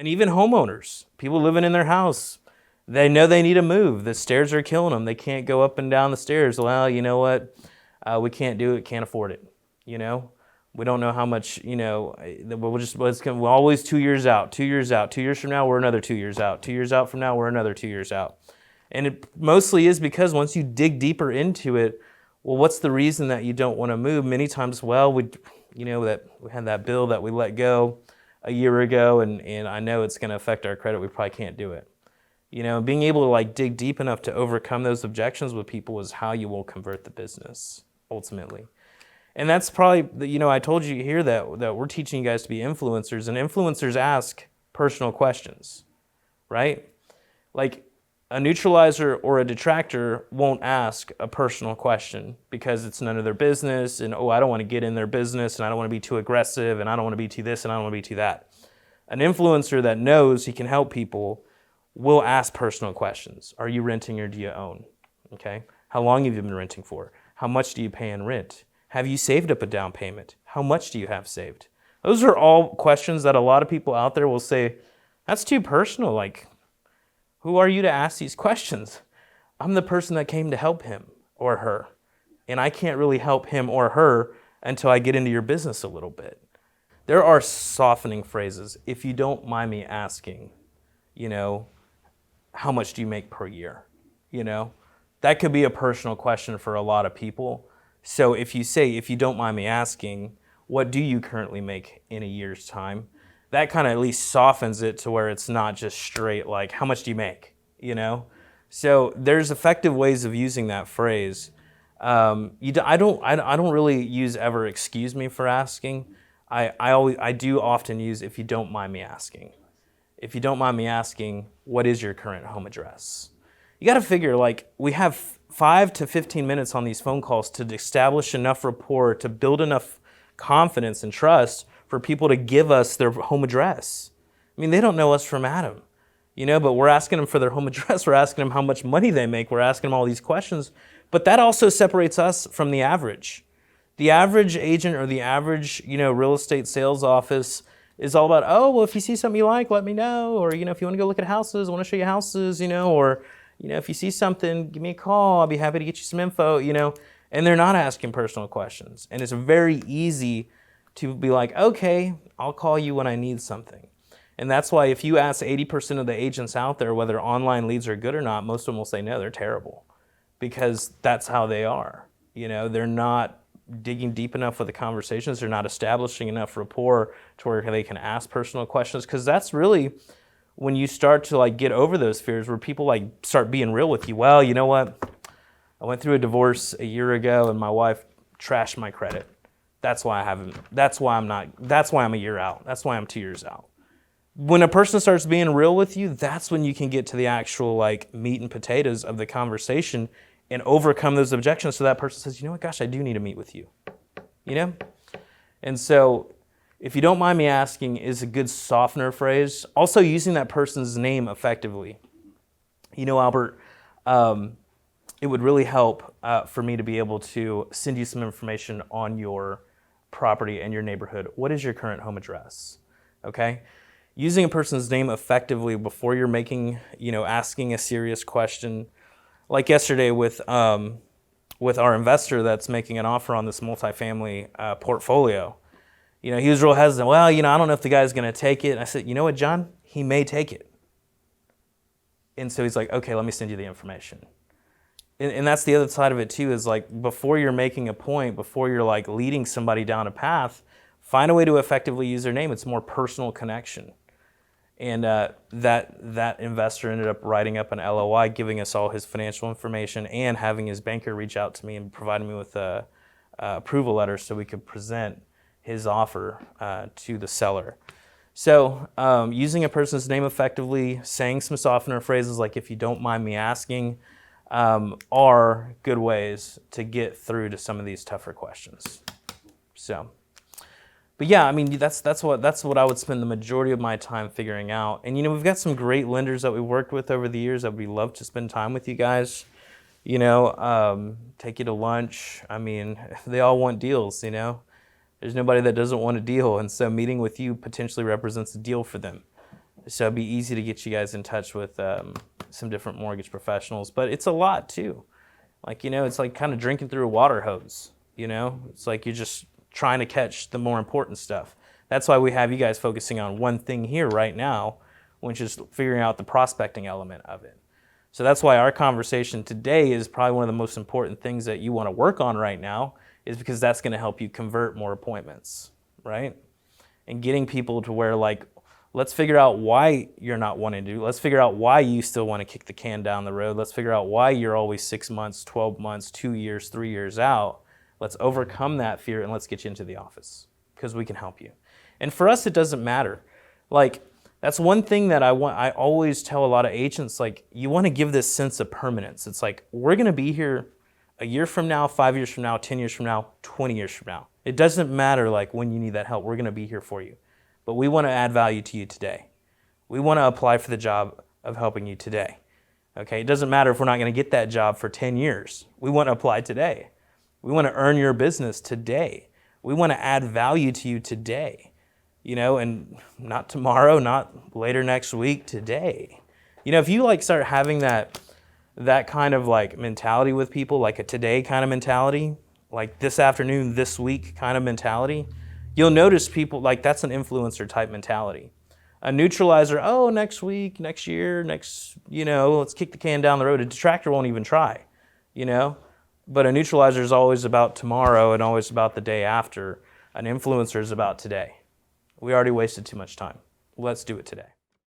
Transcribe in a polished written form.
And even homeowners, people living in their house, they know they need to move. The stairs are killing them. They can't go up and down the stairs. Well, you know what? We can't do it, can't afford it. You know, we don't know how much, we're always 2 years out, 2 years out. 2 years from now, we're another 2 years out. 2 years out from now, we're another 2 years out. And it mostly is because once you dig deeper into it, well, what's the reason that you don't want to move? Many times, well, that we had that bill that we let go a year ago, and I know it's going to affect our credit. We probably can't do it. Being able to like dig deep enough to overcome those objections with people is how you will convert the business ultimately. And that's probably, I told you here that we're teaching you guys to be influencers, and influencers ask personal questions, right? Like a neutralizer or a detractor won't ask a personal question because it's none of their business, and I don't want to get in their business, and I don't want to be too aggressive, and I don't want to be too this, and I don't want to be too that. An influencer that knows he can help people will ask personal questions. Are you renting or do you own? Okay. How long have you been renting for? How much do you pay in rent? Have you saved up a down payment? How much do you have saved? Those are all questions that a lot of people out there will say, that's too personal. Like, who are you to ask these questions? I'm the person that came to help him or her, and I can't really help him or her until I get into your business a little bit. There are softening phrases. If you don't mind me asking, how much do you make per year? That could be a personal question for a lot of people. So if you don't mind me asking, what do you currently make in a year's time? That kind of at least softens it to where it's not just straight like, how much do you make? So there's effective ways of using that phrase. I don't really use ever excuse me for asking. I do often use if you don't mind me asking. If you don't mind me asking, what is your current home address? You got to figure, like, we have 5 to 15 minutes on these phone calls to establish enough rapport, to build enough confidence and trust for people to give us their home address. I mean, they don't know us from Adam, but we're asking them for their home address. We're asking them how much money they make. We're asking them all these questions. But that also separates us from the average. The average agent or the average, real estate sales office is all about, if you see something you like, let me know. Or, if you want to go look at houses, I want to show you houses, or, if you see something, give me a call. I'll be happy to get you some info, And they're not asking personal questions. And it's very easy to be like, okay, I'll call you when I need something. And that's why if you ask 80% of the agents out there whether online leads are good or not, most of them will say, no, they're terrible. Because that's how they are. They're not digging deep enough with the conversations. They're not establishing enough rapport to where they can ask personal questions. Because that's really when you start to like get over those fears, where people like start being real with you. Well, you know what? I went through a divorce a year ago and my wife trashed my credit. That's why I'm a year out. That's why I'm 2 years out. When a person starts being real with you, that's when you can get to the actual like meat and potatoes of the conversation and overcome those objections. So that person says, you know what, gosh, I do need to meet with you. And so if you don't mind me asking is a good softener phrase. Also using that person's name effectively. Albert, it would really help for me to be able to send you some information on your property and your neighborhood. What is your current home address? Okay? Using a person's name effectively before you're asking a serious question. Like yesterday with our investor that's making an offer on this multifamily portfolio. He was real hesitant. Well, I don't know if the guy's going to take it. And I said, you know what, John? He may take it. And so he's like, okay, let me send you the information. And that's the other side of it too, is like before you're making a point, before you're like leading somebody down a path, find a way to effectively use their name. It's more personal connection. And that investor ended up writing up an LOI, giving us all his financial information and having his banker reach out to me and providing me with a approval letter so we could present his offer to the seller. So using a person's name effectively, saying some softener phrases like if you don't mind me asking, are good ways to get through to some of these tougher questions. So, but yeah, I mean, that's what I would spend the majority of my time figuring out. And we've got some great lenders that we've worked with over the years that we love to spend time with you guys. Take you to lunch. I mean, they all want deals, There's nobody that doesn't want a deal, and so meeting with you potentially represents a deal for them. So it'd be easy to get you guys in touch with some different mortgage professionals, but it's a lot too. Like, it's like kind of drinking through a water hose, It's like you're just trying to catch the more important stuff. That's why we have you guys focusing on one thing here right now, which is figuring out the prospecting element of it. So that's why our conversation today is probably one of the most important things that you want to work on right now, is because that's going to help you convert more appointments, right? And getting people to where, like, let's figure out why you're not wanting to do. Let's figure out why you still want to kick the can down the road. Let's figure out why you're always 6 months, 12 months, 2 years, 3 years out. Let's overcome that fear and let's get you into the office, because we can help you. And for us, it doesn't matter. Like, that's one thing that I always tell a lot of agents, like, you want to give this sense of permanence. It's like, we're going to be here a year from now, 5 years from now, 10 years from now, 20 years from now. It doesn't matter, like, when you need that help. We're going to be here for you. But we want to add value to you today. We want to apply for the job of helping you today. Okay? It doesn't matter if we're not going to get that job for 10 years. We want to apply today. We want to earn your business today. We want to add value to you today. And not tomorrow, not later next week, today. If you like start having that kind of like mentality with people, like a today kind of mentality, like this afternoon, this week kind of mentality, you'll notice people, like, that's an influencer type mentality. A neutralizer, oh, next week, next year, let's kick the can down the road. A detractor won't even try, But a neutralizer is always about tomorrow and always about the day after. An influencer is about today. We already wasted too much time. Let's do it today.